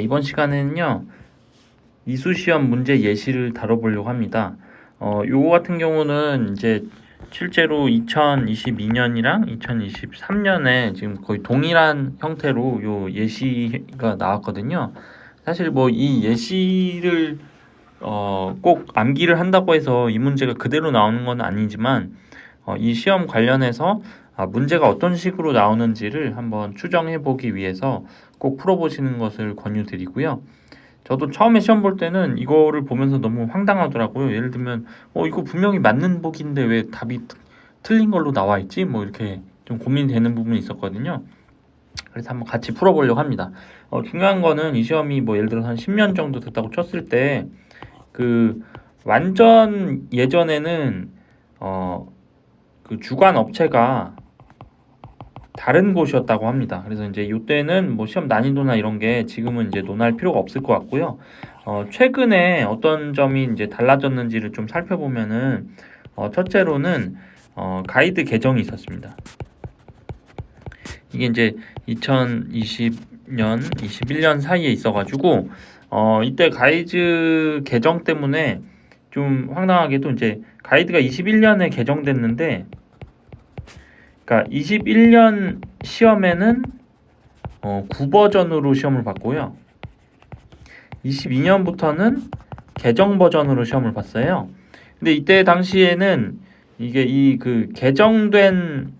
이번 시간에는요, 이수시험 문제 예시를 다뤄보려고 합니다. 요거 같은 경우는 이제 실제로 2022년이랑 2023년에 지금 거의 동일한 형태로 요 예시가 나왔거든요. 사실 뭐 이 예시를 꼭 암기를 한다고 해서 이 문제가 그대로 나오는 건 아니지만 이 시험 관련해서 문제가 어떤 식으로 나오는지를 한번 추정해 보기 위해서 꼭 풀어보시는 것을 권유드리고요. 저도 처음에 시험 볼 때는 이거를 보면서 너무 황당하더라고요. 예를 들면 이거 분명히 맞는 복인데 왜 답이 틀린 걸로 나와 있지? 뭐 이렇게 좀 고민이 되는 부분이 있었거든요. 그래서 한번 같이 풀어보려고 합니다. 중요한 거는 이 시험이 뭐 예를 들어서 한 10년 정도 됐다고 쳤을 때 그 완전 예전에는 그 주관 업체가 다른 곳이었다고 합니다. 그래서 이제 이때는 뭐 시험 난이도나 이런 게 지금은 이제 논할 필요가 없을 것 같고요. 최근에 어떤 점이 이제 달라졌는지를 좀 살펴보면은 첫째로는 가이드 개정이 있었습니다. 이게 이제 2020년, 21년 사이에 있어가지고 이때 가이드 개정 때문에 좀 황당하게도 이제 가이드가 21년에 개정됐는데, 그러니까 21년 시험에는 9버전으로 시험을 봤고요. 22년부터는 개정 버전으로 시험을 봤어요. 근데 이때 당시에는 이게 이 그 개정된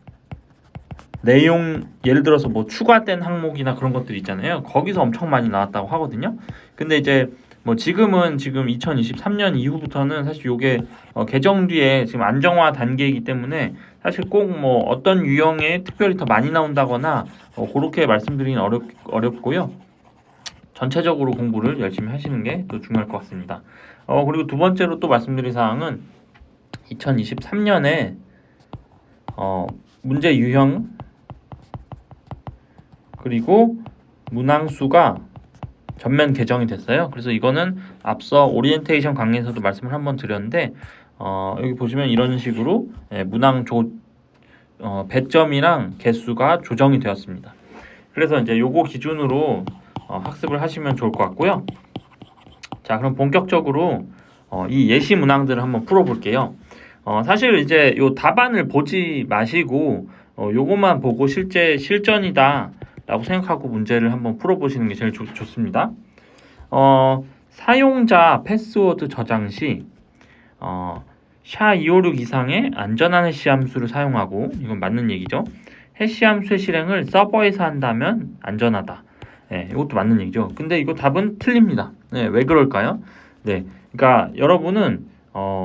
내용, 예를 들어서 뭐 추가된 항목이나 그런 것들 있잖아요. 거기서 엄청 많이 나왔다고 하거든요. 근데 이제 뭐 지금 2023년 이후부터는 사실 요게 개정 뒤에 지금 안정화 단계이기 때문에 사실 꼭 뭐 어떤 유형에 특별히 더 많이 나온다거나 그렇게 말씀드리긴 어렵고요. 전체적으로 공부를 열심히 하시는 게 또 중요할 것 같습니다. 그리고 두 번째로 또 말씀드릴 사항은 2023년에 문제 유형 그리고 문항수가 전면 개정이 됐어요. 그래서 이거는 앞서 오리엔테이션 강의에서도 말씀을 한번 드렸는데 여기 보시면 이런 식으로 문항 배점이랑 개수가 조정이 되었습니다. 그래서 이제 요거 기준으로 학습을 하시면 좋을 것 같고요. 자, 그럼 본격적으로 이 예시 문항들을 한번 풀어볼게요. 사실 이제 요 답안을 보지 마시고 요것만 보고 실제 실전이다 라고 생각하고 문제를 한번 풀어보시는 게 제일 좋습니다. 사용자 패스워드 저장 시 SHA-256 이상의 안전한 해시 함수를 사용하고, 이건 맞는 얘기죠. 해시 함수의 실행을 서버에서 한다면 안전하다. 네, 이것도 맞는 얘기죠. 근데 이거 답은 틀립니다. 네, 왜 그럴까요? 네, 그러니까 여러분은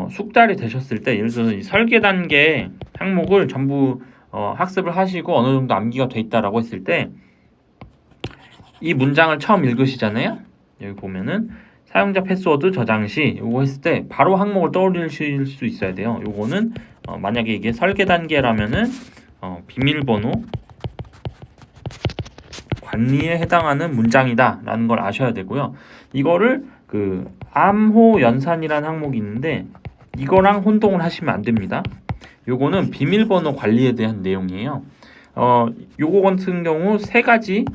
숙달이 되셨을 때, 예를 들어서 이 설계 단계 항목을 전부 학습을 하시고 어느 정도 암기가 돼 있다라고 했을 때, 이 문장을 처음 읽으시잖아요. 여기 보면은 사용자 패스워드 저장 시 이거 했을 때 바로 항목을 떠올리실 수 있어야 돼요. 요거는 만약에 이게 설계 단계라면은 비밀번호 관리에 해당하는 문장이다 라는 걸 아셔야 되고요. 이거를 그 암호 연산이라는 항목이 있는데 이거랑 혼동을 하시면 안 됩니다. 요거는 비밀번호 관리에 대한 내용이에요. 요거 같은 경우 세 가지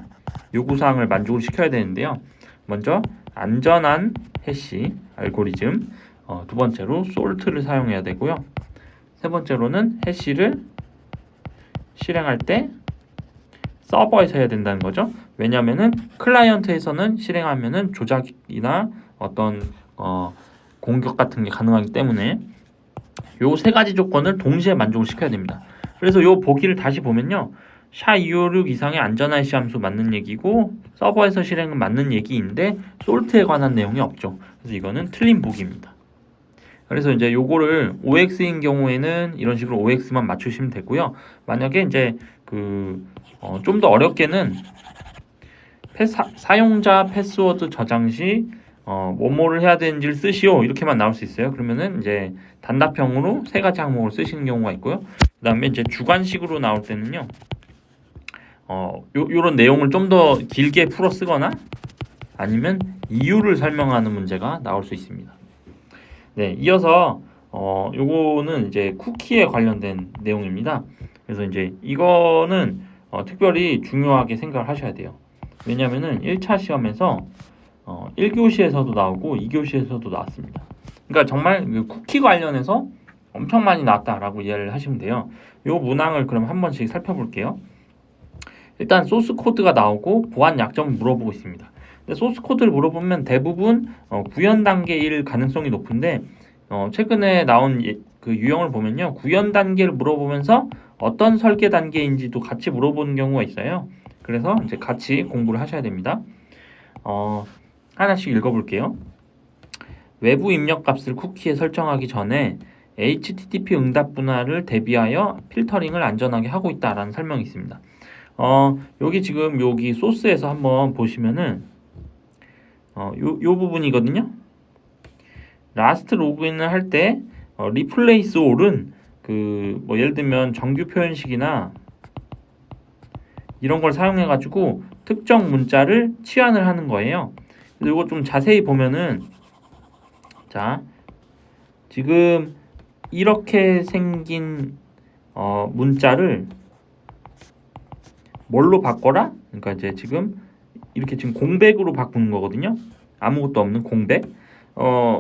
요구사항을 만족을 시켜야 되는데요. 먼저 안전한 해시 알고리즘, 두 번째로 솔트를 사용해야 되고요. 세 번째로는 해시를 실행할 때 서버에서 해야 된다는 거죠. 왜냐하면은 클라이언트에서는 실행하면은 조작이나 어떤 공격 같은 게 가능하기 때문에 요 세 가지 조건을 동시에 만족을 시켜야 됩니다. 그래서 요 보기를 다시 보면요. SHA-256 이상의 안전한 해시 함수 맞는 얘기고 서버에서 실행은 맞는 얘기인데 솔트에 관한 내용이 없죠. 그래서 이거는 틀린 보기입니다. 그래서 이제 요거를 OX인 경우에는 이런 식으로 OX만 맞추시면 되고요. 만약에 이제 좀 더 어렵게는 사용자 패스워드 저장 시 뭐뭐를 해야 되는지를 쓰시오 이렇게만 나올 수 있어요. 그러면은 이제 단답형으로 세 가지 항목을 쓰시는 경우가 있고요. 그 다음에 이제 주관식으로 나올 때는요. 요런 내용을 좀 더 길게 풀어 쓰거나 아니면 이유를 설명하는 문제가 나올 수 있습니다. 네, 이어서 요거는 이제 쿠키에 관련된 내용입니다. 그래서 이제 이거는 특별히 중요하게 생각을 하셔야 돼요. 왜냐면은 1차 시험에서 1교시에서도 나오고 2교시에서도 나왔습니다. 그러니까 정말 그 쿠키 관련해서 엄청 많이 나왔다라고 이해를 하시면 돼요. 요 문항을 그럼 한 번씩 살펴볼게요. 일단 소스 코드가 나오고 보안 약점을 물어보고 있습니다. 근데 소스 코드를 물어보면 대부분 구현 단계일 가능성이 높은데 최근에 나온 그 유형을 보면요, 구현 단계를 물어보면서 어떤 설계 단계인지도 같이 물어보는 경우가 있어요. 그래서 이제 같이 공부를 하셔야 됩니다. 하나씩 읽어볼게요. 외부 입력 값을 쿠키에 설정하기 전에 HTTP 응답 분할을 대비하여 필터링을 안전하게 하고 있다라는 설명이 있습니다. 여기 지금 여기 소스에서 한번 보시면은 요 부분이거든요. 라스트 로그인을 할 때 리플레이스 올은 그 뭐 예를 들면 정규 표현식이나 이런 걸 사용해 가지고 특정 문자를 치환을 하는 거예요. 이거 좀 자세히 보면은, 자, 지금 이렇게 생긴 문자를 뭘로 바꿔라? 그러니까 이제 지금 이렇게 지금 공백으로 바꾸는 거거든요. 아무것도 없는 공백.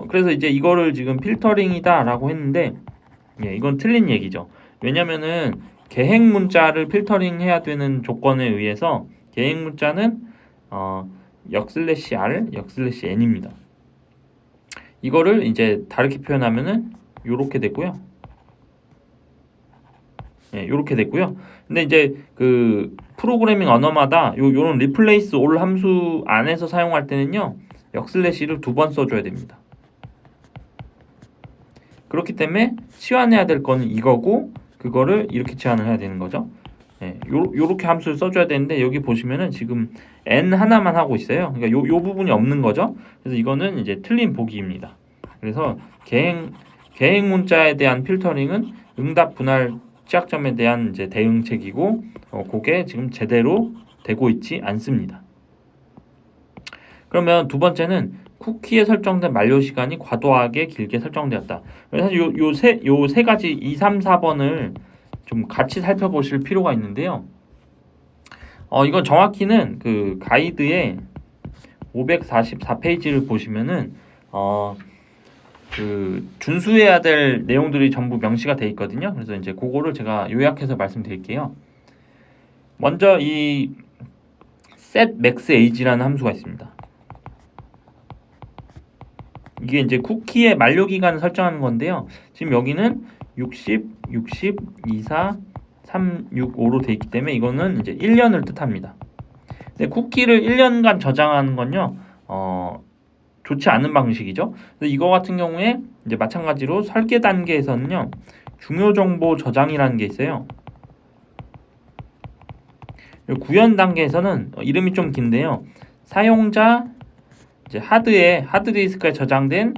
그래서 이제 이거를 지금 필터링이다라고 했는데, 예, 이건 틀린 얘기죠. 왜냐면은 계획 문자를 필터링 해야 되는 조건에 의해서 계획 문자는 역/r, 역/n입니다. 이거를 이제 다르게 표현하면은 요렇게 됐고요. 예, 요렇게 됐고요. 근데 이제 그 프로그래밍 언어마다 요런 replace all 함수 안에서 사용할 때는요, 역/를 2번 써줘야 됩니다. 그렇기 때문에 치환해야 될 거는 이거고, 그거를 이렇게 치환을 해야 되는 거죠. 예, 요렇게 함수를 써줘야 되는데, 여기 보시면은 지금 n 하나만 하고 있어요. 그러니까 요 부분이 없는 거죠. 그래서 이거는 이제 틀린 보기입니다. 그래서 계획 문자에 대한 필터링은 응답 분할 취약점에 대한 이제 대응책이고, 그게 지금 제대로 되고 있지 않습니다. 그러면 두 번째는 쿠키에 설정된 만료 시간이 과도하게 길게 설정되었다. 사실 요 세 가지 2, 3, 4번을 좀 같이 살펴보실 필요가 있는데요. 이건 정확히는 그 가이드의 544페이지를 보시면은 그 준수해야 될 내용들이 전부 명시가 돼 있거든요. 그래서 이제 그거를 제가 요약해서 말씀드릴게요. 먼저 이 set max age라는 함수가 있습니다. 이게 이제 쿠키의 만료 기간을 설정하는 건데요. 지금 여기는 60, 60, 24, 3, 6, 5로 돼 있기 때문에 이거는 이제 1년을 뜻합니다. 근데 쿠키를 1년간 저장하는 건요, 좋지 않은 방식이죠. 그래서 이거 같은 경우에 이제 마찬가지로 설계 단계에서는요, 중요 정보 저장이라는 게 있어요. 구현 단계에서는 이름이 좀 긴데요, 사용자 이제 하드디스크에 저장된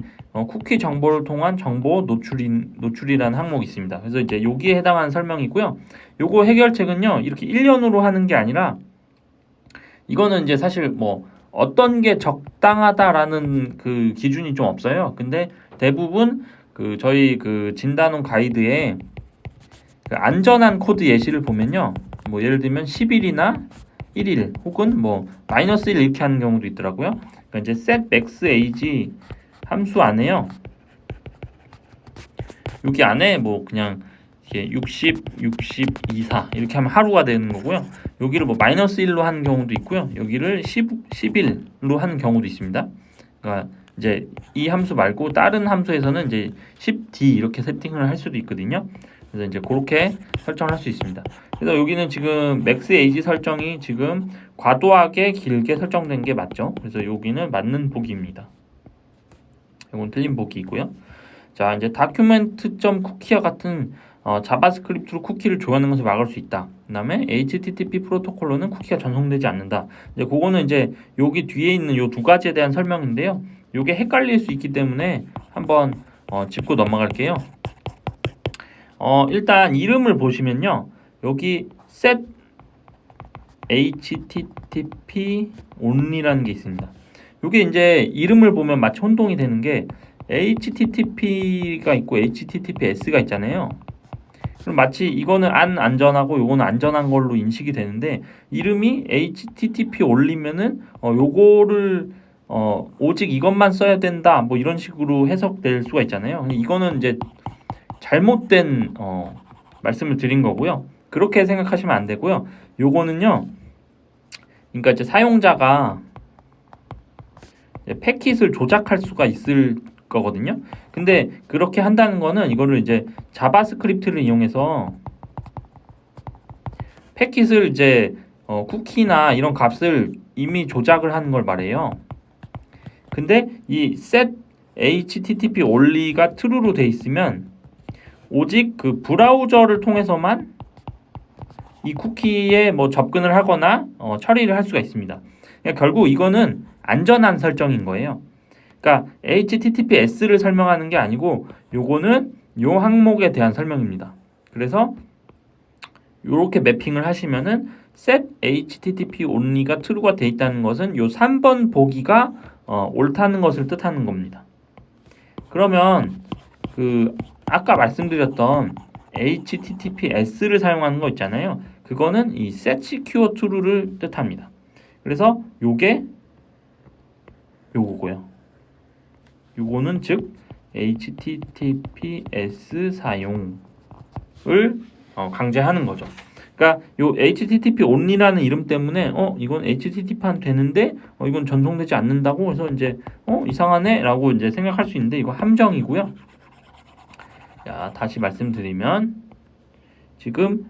쿠키 정보를 통한 정보 노출이라는 항목이 있습니다. 그래서 이제 여기에 해당하는 설명이고요. 요거 해결책은요, 이렇게 1년으로 하는 게 아니라, 이거는 이제 사실 뭐 어떤 게 적당하다라는 그 기준이 좀 없어요. 근데 대부분 그 저희 그 진단원 가이드에 그 안전한 코드 예시를 보면요, 뭐 예를 들면 10일이나 1일 혹은 뭐 -1 이렇게 하는 경우도 있더라고요. 그러니까 이제 set max age 함수 안에요, 여기 안에 뭐 그냥 이렇게 60, 60, 24 이렇게 하면 하루가 되는 거고요. 여기를 뭐 -1로 하는 경우도 있고요. 여기를 10일로 하는 경우도 있습니다. 그러니까 이제 이 함수 말고 다른 함수에서는 이제 10d 이렇게 세팅을 할 수도 있거든요. 그래서 이제 그렇게 설정을 할 수 있습니다. 그래서 여기는 지금 맥스 에이지 설정이 지금 과도하게 길게 설정된 게 맞죠. 그래서 여기는 맞는 보기입니다. 이건 틀린 보기이고요. 자, 이제 document.cookie와 같은 자바스크립트로 쿠키를 조회하는 것을 막을 수 있다. 그 다음에 HTTP 프로토콜로는 쿠키가 전송되지 않는다. 이제 그거는 이제 여기 뒤에 있는 요 두 가지에 대한 설명인데요. 요게 헷갈릴 수 있기 때문에 한번 짚고 넘어갈게요. 일단 이름을 보시면요, 여기 set HTTP only라는 게 있습니다. 요게 이제 이름을 보면 마치 혼동이 되는 게 HTTP가 있고 HTTPS가 있잖아요. 그럼 마치 이거는 안 안전하고 요거는 안전한 걸로 인식이 되는데, 이름이 HTTP 올리면은 요거를 오직 이것만 써야 된다 뭐 이런 식으로 해석될 수가 있잖아요. 근데 이거는 이제 잘못된 말씀을 드린 거고요. 그렇게 생각하시면 안 되고요. 요거는요. 그러니까 이제 사용자가 패킷을 조작할 수가 있을 거거든요. 근데 그렇게 한다는 거는 이거를 이제 자바스크립트를 이용해서 패킷을 이제 쿠키나 이런 값을 이미 조작을 하는 걸 말해요. 근데 이 set http only가 true로 돼 있으면 오직 그 브라우저를 통해서만 이 쿠키에 뭐 접근을 하거나 처리를 할 수가 있습니다. 그러니까 결국 이거는 안전한 설정인 거예요. 그러니까 HTTPS를 설명하는 게 아니고 요거는 요 항목에 대한 설명입니다. 그래서 요렇게 매핑을 하시면은 set HTTP only가 true가 돼 있다는 것은 요 3번 보기가 옳다는 것을 뜻하는 겁니다. 그러면 그 아까 말씀드렸던 HTTPS를 사용하는 거 있잖아요. 그거는 이 set secure true를 뜻합니다. 그래서 요게 요거고요. 요거는 즉 HTTPS 사용을 강제하는 거죠. 그러니까 요 HTTP only라는 이름 때문에 이건 HTTP만 되는데 이건 전송되지 않는다고 해서 이제 이상하네라고 이제 생각할 수 있는데 이거 함정이고요. 자, 다시 말씀드리면 지금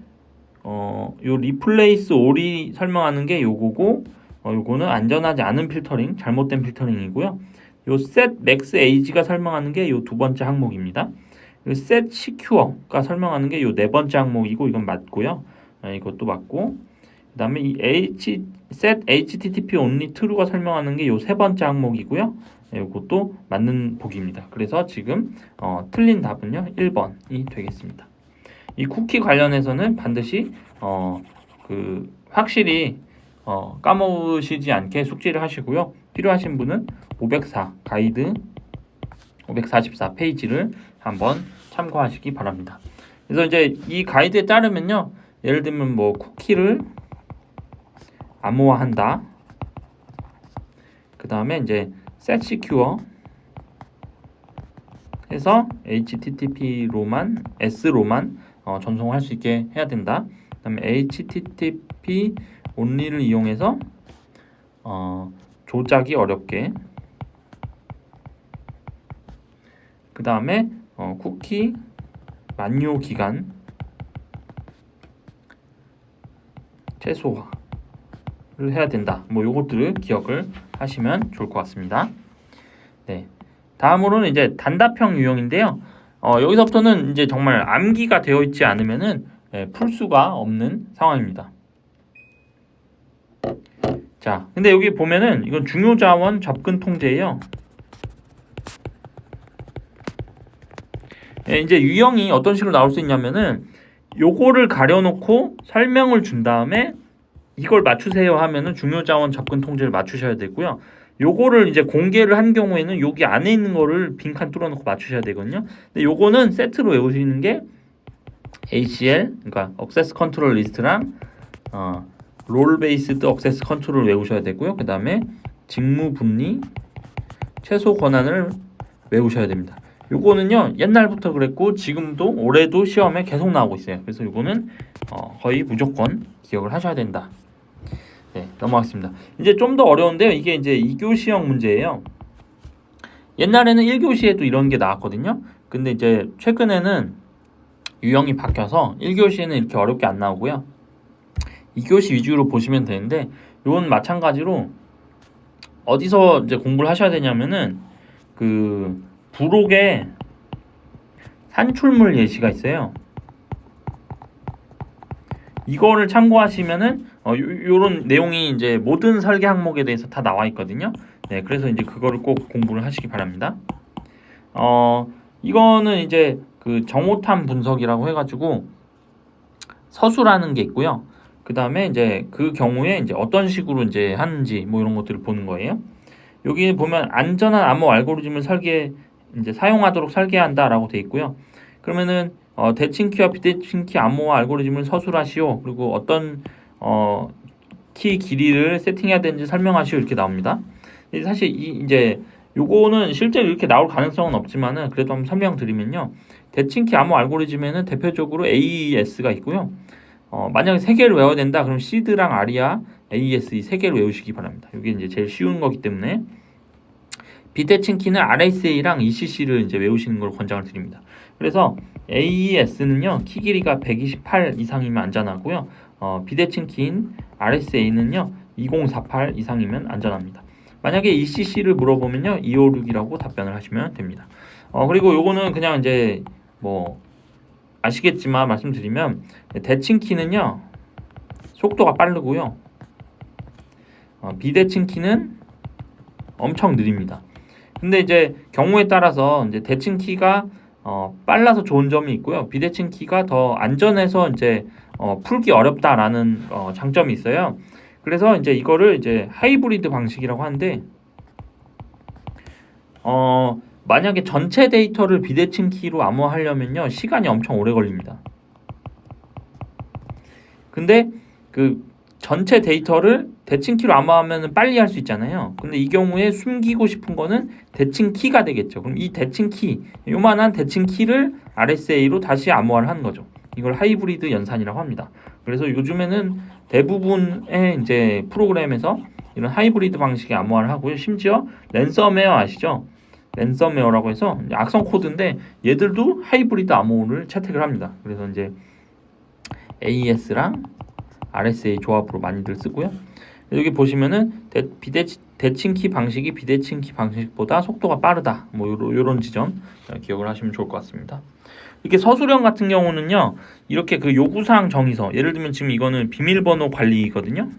요 replace all이 설명하는 게 요거고 요거는 안전하지 않은 필터링, 잘못된 필터링이고요. 요 set max age가 설명하는 게 요 두 번째 항목입니다. set secure가 설명하는 게 요 네 번째 항목이고 이건 맞고요. 이것도 맞고 그다음에 이 set http only true가 설명하는 게 요 세 번째 항목이고요. 이것도 맞는 보기입니다. 그래서 지금 틀린 답은요 1번이 되겠습니다. 이 쿠키 관련해서는 반드시 확실히 까먹으시지 않게 숙지를 하시고요. 필요하신 분은 504 가이드 544 페이지를 한번 참고하시기 바랍니다. 그래서 이제 이 가이드에 따르면요. 예를 들면 뭐 쿠키를 암호화한다. 그 다음에 이제 set secure 해서 HTTP로만 S로만 전송할 수 있게 해야 된다. 그 다음에 HTTP only를 이용해서 조작이 어렵게 그 다음에 쿠키 만료 기간 최소화를 해야 된다. 뭐 요것들을 기억을 하시면 좋을 것 같습니다. 네. 다음으로는 이제 단답형 유형인데요. 여기서부터는 이제 정말 암기가 되어 있지 않으면은 풀 수가 없는 상황입니다. 자, 근데 여기 보면은 이건 중요 자원 접근 통제예요. 이제 유형이 어떤 식으로 나올 수 있냐면은 요거를 가려놓고 설명을 준 다음에 이걸 맞추세요 하면은 중요 자원 접근 통제를 맞추셔야 되고요. 요거를 이제 공개를 한 경우에는 여기 안에 있는 거를 빈칸 뚫어놓고 맞추셔야 되거든요. 근데 요거는 세트로 외우시는 게 ACL, 그러니까 Access Control List랑 롤 베이스드 액세스 컨트롤을 외우셔야 되고요. 그 다음에 직무 분리, 최소 권한을 외우셔야 됩니다. 요거는요 옛날부터 그랬고 지금도 올해도 시험에 계속 나오고 있어요. 그래서 요거는 거의 무조건 기억을 하셔야 된다. 네, 넘어가겠습니다. 이제 좀 더 어려운데요. 이게 이제 2교시형 문제예요. 옛날에는 1교시에도 이런 게 나왔거든요. 근데 이제 최근에는 유형이 바뀌어서 1교시에는 이렇게 어렵게 안 나오고요. 2교시 위주로 보시면 되는데 이건 마찬가지로 어디서 이제 공부를 하셔야 되냐면은 그 부록에 산출물 예시가 있어요. 이거를 참고하시면은 요런 내용이 이제 모든 설계 항목에 대해서 다 나와 있거든요. 네, 그래서 이제 그거를 꼭 공부를 하시기 바랍니다. 이거는 이제 그 정오탐 분석이라고 해가지고 서술하는 게 있고요. 그 다음에 이제 그 경우에 이제 어떤 식으로 이제 하는지 뭐 이런 것들을 보는 거예요. 여기 보면 안전한 암호 알고리즘을 이제 사용하도록 설계한다라고 돼 있고요. 그러면은 대칭키와 비대칭키 암호화 알고리즘을 서술하시오. 그리고 어떤 키 길이를 세팅해야 되는지 설명하시오 이렇게 나옵니다. 사실 이제 요거는 실제로 이렇게 나올 가능성은 없지만은 그래도 한번 설명드리면요. 대칭키 암호 알고리즘에는 대표적으로 AES가 있고요. 만약에 세 개를 외워야 된다, 그럼 시드랑 아리아, AES 이 세 개를 외우시기 바랍니다. 이게 이제 제일 쉬운 거기 때문에 비대칭키는 RSA랑 ECC를 이제 외우시는 걸 권장을 드립니다. 그래서 AES는요 키 길이가 128 이상이면 안전하고요. 비대칭키인 RSA는요 2048 이상이면 안전합니다. 만약에 ECC를 물어보면요 256이라고 답변을 하시면 됩니다. 그리고 요거는 그냥 이제 뭐 아시겠지만 말씀드리면 대칭키는요 속도가 빠르고요. 비대칭키는 엄청 느립니다. 근데 이제 경우에 따라서 이제 대칭키가 빨라서 좋은 점이 있고요. 비대칭키가 더 안전해서 이제 풀기 어렵다라는 장점이 있어요. 그래서 이제 이거를 이제 하이브리드 방식이라고 하는데 만약에 전체 데이터를 비대칭키로 암호화하려면요 시간이 엄청 오래 걸립니다. 근데 그 전체 데이터를 대칭키로 암호화하면 빨리 할 수 있잖아요. 근데 이 경우에 숨기고 싶은 거는 대칭키가 되겠죠. 그럼 이 대칭키, 요만한 대칭키를 RSA로 다시 암호화를 하는 거죠. 이걸 하이브리드 연산이라고 합니다. 그래서 요즘에는 대부분의 이제 프로그램에서 이런 하이브리드 방식의 암호화를 하고요. 심지어 랜섬웨어 아시죠? 랜섬웨어라고 해서 악성 코드인데 얘들도 하이브리드 암호를 채택을 합니다. 그래서 이제 AES랑 RSA 조합으로 많이들 쓰고요. 여기 보시면은 대칭키 방식이 비대칭키 방식보다 속도가 빠르다. 뭐 요런 지점 기억을 하시면 좋을 것 같습니다. 이렇게 서술형 같은 경우는요. 이렇게 그 요구사항 정의서, 예를 들면 지금 이거는 비밀번호 관리거든요.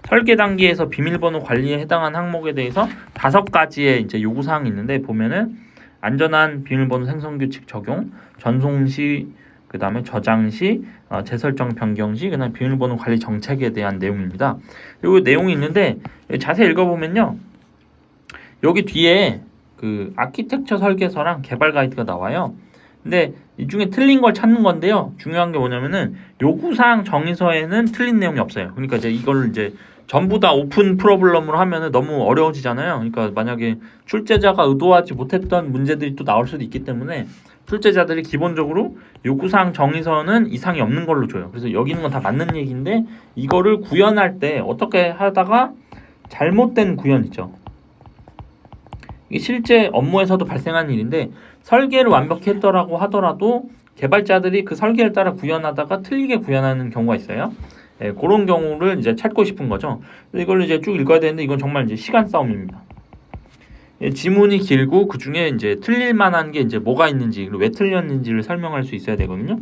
설계 단계에서 비밀번호 관리에 해당한 항목에 대해서 5가지의 이제 요구사항이 있는데 보면은 안전한 비밀번호 생성 규칙 적용, 전송 시, 그 다음에 저장 시, 재설정 변경 시, 그다음 비밀번호 관리 정책에 대한 내용입니다. 이 내용이 있는데 자세히 읽어보면요, 여기 뒤에 그 아키텍처 설계서랑 개발 가이드가 나와요. 근데 이 중에 틀린 걸 찾는 건데요. 중요한 게 뭐냐면은 요구사항 정의서에는 틀린 내용이 없어요. 그러니까 이제 이걸 이제 전부 다 오픈 프로블럼으로 하면은 너무 어려워지잖아요. 그러니까 만약에 출제자가 의도하지 못했던 문제들이 또 나올 수도 있기 때문에 출제자들이 기본적으로 요구사항 정의서는 이상이 없는 걸로 줘요. 그래서 여기 있는 건 다 맞는 얘기인데 이거를 구현할 때 어떻게 하다가 잘못된 구현 있죠. 이게 실제 업무에서도 발생한 일인데 설계를 완벽히 했더라고 하더라도 개발자들이 그 설계를 따라 구현하다가 틀리게 구현하는 경우가 있어요. 예, 그런 경우를 이제 찾고 싶은 거죠. 이걸 이제 쭉 읽어야 되는데 이건 정말 이제 시간 싸움입니다. 예, 지문이 길고 그 중에 이제 틀릴 만한 게 이제 뭐가 있는지, 그리고 왜 틀렸는지를 설명할 수 있어야 되거든요.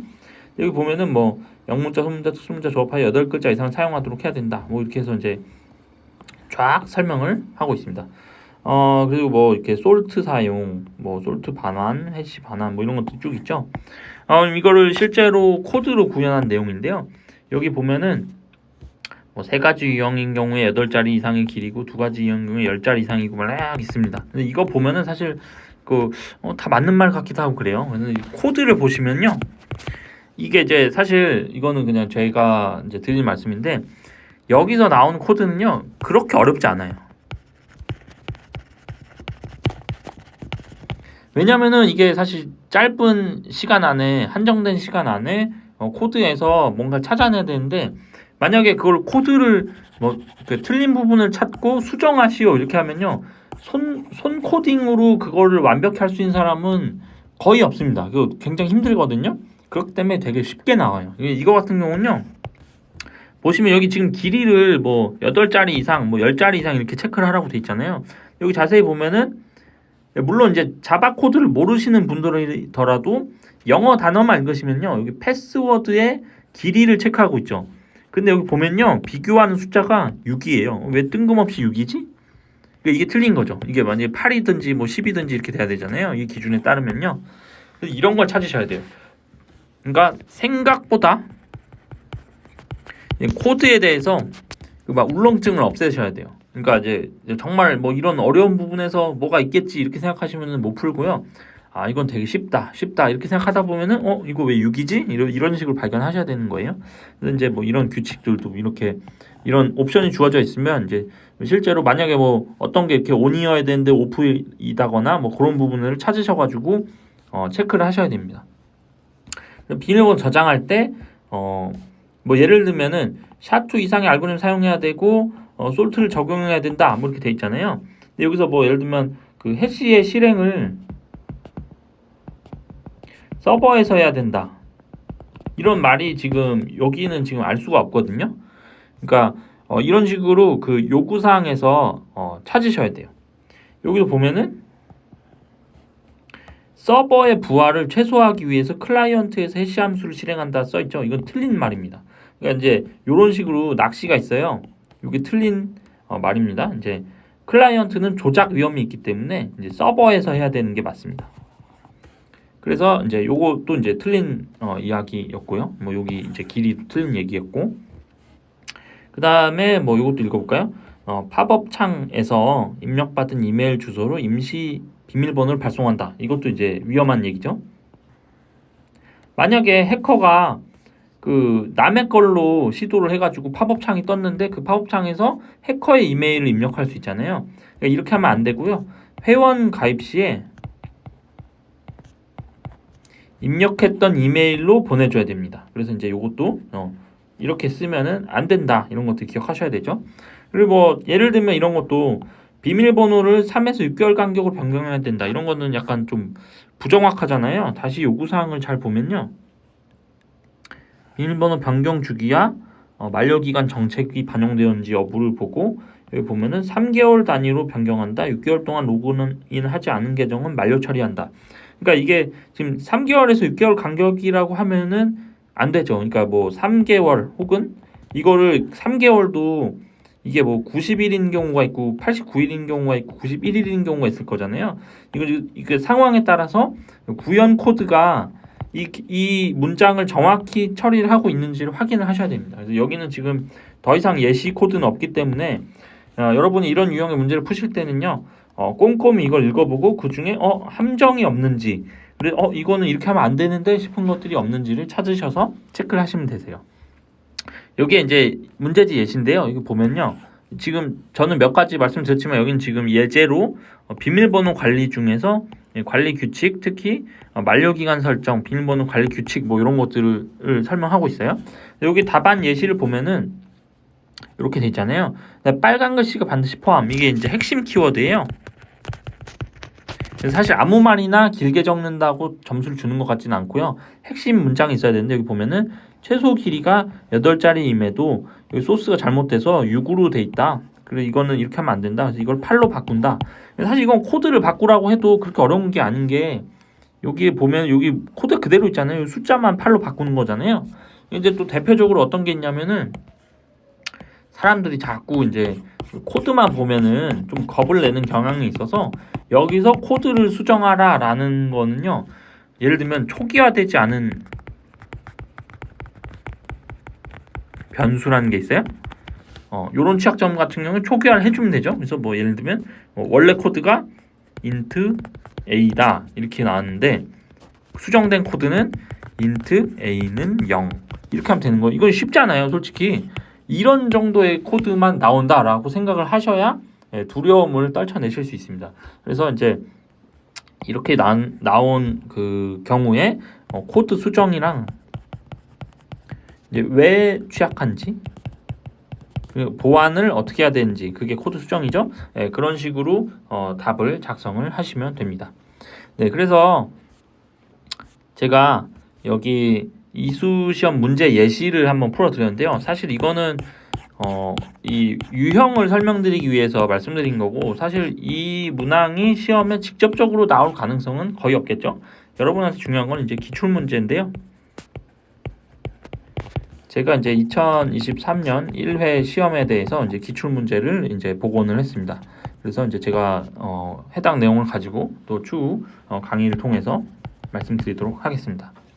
여기 보면은 뭐 영문자, 소문자, 특수문자 조합하여 8글자 이상을 사용하도록 해야 된다. 뭐 이렇게 해서 이제 쫙 설명을 하고 있습니다. 그리고 뭐 이렇게 솔트 사용, 뭐 솔트 반환, 해시 반환, 뭐 이런 것도 쭉 있죠. 이거를 실제로 코드로 구현한 내용인데요. 여기 보면은 뭐 3가지 유형인 경우에 8자리 이상의 길이고 2가지 유형인 경우에 10자리 이상이고 막 있습니다. 근데 이거 보면은 사실 다 맞는 말 같기도 하고 그래요. 그래서 이 코드를 보시면요. 이게 이제 사실 이거는 그냥 저희가 이제 드린 말씀인데 여기서 나오는 코드는요. 그렇게 어렵지 않아요. 왜냐면은 이게 사실 짧은 시간 안에, 한정된 시간 안에 코드에서 뭔가 찾아내야 되는데 만약에 그걸 코드를 그 틀린 부분을 찾고 수정하시오 이렇게 하면요 손 코딩으로 그거를 완벽히 할 수 있는 사람은 거의 없습니다. 그거 굉장히 힘들거든요. 그렇기 때문에 되게 쉽게 나와요. 이거 같은 경우는요 보시면 여기 지금 길이를 뭐 8자리 이상, 뭐 10자리 이상 이렇게 체크를 하라고 돼 있잖아요. 여기 자세히 보면은 물론 이제 자바 코드를 모르시는 분들이더라도 영어 단어만 읽으시면요 여기 패스워드의 길이를 체크하고 있죠. 근데 여기 보면요 비교하는 숫자가 6이에요. 왜 뜬금없이 6이지? 그러니까 이게 틀린 거죠. 이게 만약에 8이든지 뭐 10이든지 이렇게 돼야 되잖아요. 이 기준에 따르면요. 그래서 이런 걸 찾으셔야 돼요. 그러니까 생각보다 코드에 대해서 막 울렁증을 없애셔야 돼요. 그러니까 이제 정말 뭐 이런 어려운 부분에서 뭐가 있겠지 이렇게 생각하시면 못 풀고요. 이건 되게 쉽다 이렇게 생각하다 보면은 이거 왜 6이지? 이런 식으로 발견하셔야 되는 거예요. 그래서 이제 뭐 이런 규칙들도 이렇게 이런 옵션이 주어져 있으면 이제 실제로 만약에 뭐 어떤 게 이렇게 온이어야 되는데 오프이다거나 뭐 그런 부분을 찾으셔가지고 체크를 하셔야 됩니다. 비밀번호 저장할 때 뭐 예를 들면은 샤2 이상의 알고리즘 사용해야 되고 솔트를 적용해야 된다 뭐 이렇게 돼 있잖아요. 근데 여기서 뭐 예를 들면 그 해시의 실행을 서버에서 해야 된다 이런 말이 지금 여기는 지금 알 수가 없거든요. 그러니까 이런 식으로 그 요구사항에서 찾으셔야 돼요. 여기서 보면은 서버의 부하를 최소화하기 위해서 클라이언트에서 해시 함수를 실행한다 써있죠. 이건 틀린 말입니다. 그러니까 이제 이런 식으로 낚시가 있어요. 이게 틀린 말입니다. 이제 클라이언트는 조작 위험이 있기 때문에 이제 서버에서 해야 되는 게 맞습니다. 그래서 이제 요것도 이제 틀린 이야기였고요. 뭐 여기 이제 길이 틀린 얘기였고, 그 다음에 뭐 요것도 읽어볼까요? 팝업 창에서 입력받은 이메일 주소로 임시 비밀번호를 발송한다. 이것도 이제 위험한 얘기죠. 만약에 해커가 그 남의 걸로 시도를 해가지고 팝업 창이 떴는데 그 팝업 창에서 해커의 이메일을 입력할 수 있잖아요. 그러니까 이렇게 하면 안 되고요. 회원 가입 시에 입력했던 이메일로 보내줘야 됩니다. 그래서 이제 이것도 이렇게 쓰면은 안 된다. 이런 것들 기억하셔야 되죠. 그리고 뭐 예를 들면 이런 것도 비밀번호를 3에서 6개월 간격으로 변경해야 된다. 이런 거는 약간 좀 부정확하잖아요. 다시 요구사항을 잘 보면요. 비밀번호 변경 주기와 만료기간 정책이 반영되었는지 여부를 보고 여기 보면은 3개월 단위로 변경한다. 6개월 동안 로그인 하지 않은 계정은 만료 처리한다. 그러니까 이게 지금 3개월에서 6개월 간격이라고 하면은 안 되죠. 그러니까 뭐 3개월 혹은 이거를 3개월도 이게 뭐 90일인 경우가 있고 89일인 경우가 있고 91일인 경우가 있을 거잖아요. 이거 상황에 따라서 구현 코드가 이 문장을 정확히 처리를 하고 있는지를 확인을 하셔야 됩니다. 그래서 여기는 지금 더 이상 예시 코드는 없기 때문에 여러분이 이런 유형의 문제를 푸실 때는요. 꼼꼼히 이걸 읽어보고 그 중에 함정이 없는지, 그래 이거는 이렇게 하면 안 되는데 싶은 것들이 없는지를 찾으셔서 체크를 하시면 되세요. 여기에 이제 문제지 예시인데요. 이거 보면요. 지금 저는 몇 가지 말씀드렸지만 여기는 지금 예제로 비밀번호 관리 중에서 관리 규칙, 특히 만료기간 설정, 비밀번호 관리 규칙 뭐 이런 것들을 설명하고 있어요. 여기 답안 예시를 보면은 이렇게 돼 있잖아요. 빨간 글씨가 반드시 포함. 이게 이제 핵심 키워드예요. 사실 아무 말이나 길게 적는다고 점수를 주는 것 같지는 않고요. 핵심 문장이 있어야 되는데 여기 보면은 최소 길이가 8자리임에도 여기 소스가 잘못돼서 6으로 돼 있다. 그래서 이거는 이렇게 하면 안 된다. 그래서 이걸 8로 바꾼다. 사실 이건 코드를 바꾸라고 해도 그렇게 어려운 게 아닌 게 여기에 보면 여기 코드 그대로 있잖아요. 숫자만 8로 바꾸는 거잖아요. 이제 또 대표적으로 어떤 게 있냐면은 사람들이 자꾸 이제 코드만 보면은 좀 겁을 내는 경향이 있어서 여기서 코드를 수정하라 라는 거는요. 예를 들면 초기화되지 않은 변수라는 게 있어요. 요런 취약점 같은 경우는 초기화를 해주면 되죠. 그래서 뭐 예를 들면 원래 코드가 int a다 이렇게 나왔는데 수정된 코드는 int a는 0 이렇게 하면 되는 거예요. 이건 쉽잖아요. 솔직히 이런 정도의 코드만 나온다라고 생각을 하셔야 두려움을 떨쳐내실 수 있습니다. 그래서 이제 이렇게 나온 그 경우에 코드 수정이랑 이제 왜 취약한지 보완을 어떻게 해야 되는지 그게 코드 수정이죠. 그런 식으로 답을 작성을 하시면 됩니다. 네, 그래서 제가 여기 이수 시험 문제 예시를 한번 풀어드렸는데요. 사실 이거는 이 유형을 설명드리기 위해서 말씀드린 거고 사실 이 문항이 시험에 직접적으로 나올 가능성은 거의 없겠죠. 여러분한테 중요한 건 이제 기출 문제인데요. 제가 이제 2023년 1회 시험에 대해서 이제 기출 문제를 이제 복원을 했습니다. 그래서 이제 제가 해당 내용을 가지고 또 추후 강의를 통해서 말씀드리도록 하겠습니다.